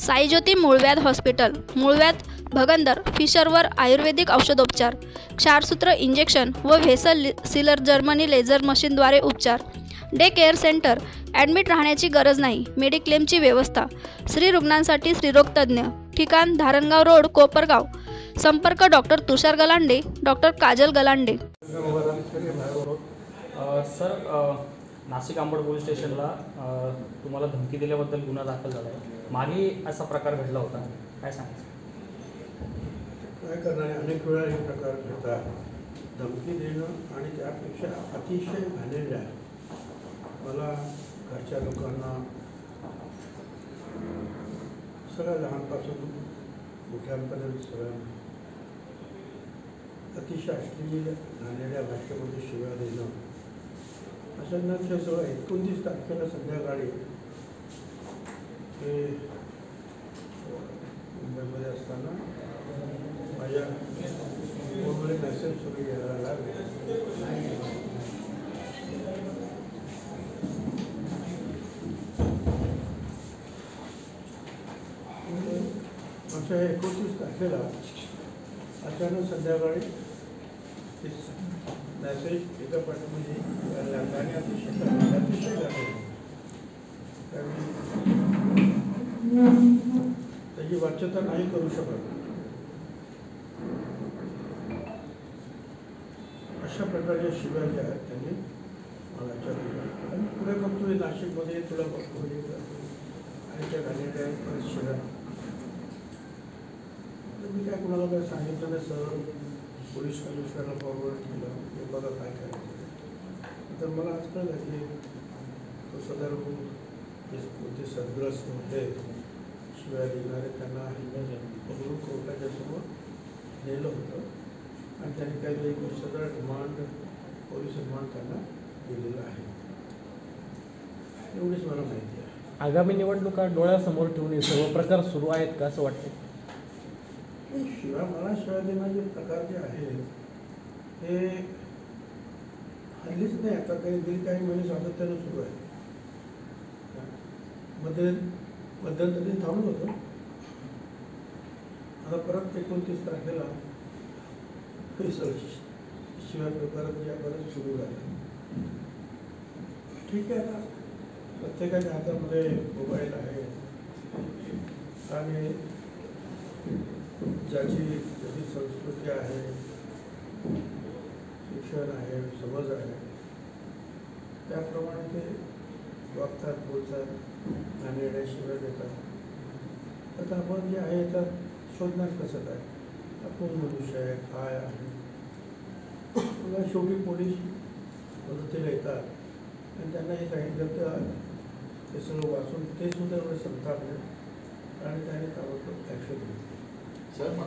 साईज्योती मूळव्याध हॉस्पिटल, मूळव्याध, भगंदर, फिशरवर आयुर्वेदिक औषधोपचार, क्षारसूत्र इंजेक्शन व व्हेसल सीलर जर्मनी लेझर मशीनद्वारे उपचार, डे केअर सेंटर, ॲडमिट राहण्याची गरज नाही, मेडिक्लेमची व्यवस्था, स्त्री रुग्णांसाठी स्त्रीरोग तज्ज्ञ, ठिकाण धारणगाव रोड, कोपरगाव, संपर्क doctor Tushar Galande, doctor Kajal Galande. Sir, Nashik Ambad police स्टेशनला तुम्हाला धमकी दिल्याबद्दल गुन्हा दाखल झाला आहे. मागे असा प्रकार घडला होता, काय सांगायचं? काय करणारे अनेक वेळा हे प्रकार घडतात. धमकी देणं आणि त्यापेक्षा अतिशय घाणेरड्या, मला घरच्या लोकांना सगळ्या लहानपासून मोठ्यांपर्यंत सगळ्यांना अतिशय अश्लील घाणेरड्या भाषेमध्ये शिव्या देणं, अशांनाचं सगळं 29 तारखेला संध्याकाळी हे मुंबईमध्ये असताना माझ्या फोनमध्ये मेसेज सुरू यायला लागले. अशा 29 तारखेला अचानक संध्याकाळी मेसेज एका पाठीमध्ये यायला लागला आणि अतिशय झाले. त्याची वाच्यता नाही करू शकत. अशा प्रकारच्या शिव्या ज्या आहेत त्यांनी मला दिल्या आणि पुढे बघतोय नाशिकमध्ये तुला बघतो आणि त्या घाणेरड्या परत शिव्या. मी काय कुणाला काय सांगितलं नाही, सरळ पोलीस कमिशनरला फॉरवर्ड केलं, हे बघा काय करायचं. तर मला आज कळलं की तो सदर कोणते सद्ग्रस्त होते शिवाय देणारे, त्यांना पकडून कोर्टाच्या समोर नेलं होतं आणि त्यांनी काही एक सदर रिमांड, पोलीस रिमांड त्यांना दिलेलं आहे. एवढीच मला माहिती आहे. आगामी निवडणुका डोळ्यासमोर ठेवून हे सर्व प्रकार सुरू आहेत का असं वाटतं? मला शिवाय देण्याचे प्रकार जे आहेत हे हल्लीच नाही, आता गेली काही महिने सातत्यानं सुरू आहे. मध्यंतरी थांबलं होतं, आता परत 29 तारखेला शिवाय प्रकारात ज्या परत सुरू झाले. ठीक आहे, आता प्रत्येकाच्या हातामध्ये मोबाईल आहे आणि ज्याची संस्कृती आहे, शिक्षण आहे, समज आहे, त्याप्रमाणे ते वागतात, बोलतात, घाणेरड्या शिव्या देतात. आता आपण जे आहे त्यात शोधणार कसं काय, आपण मनुष्य आहे, काय आहे. शेवटी पोलीस मदतीला येतात आणि त्यांना हे सांगितलं तर ते सगळं वाचून ते सुद्धा एवढे संतापले आणि त्याने ताबडतोब ॲक्शन घेतली.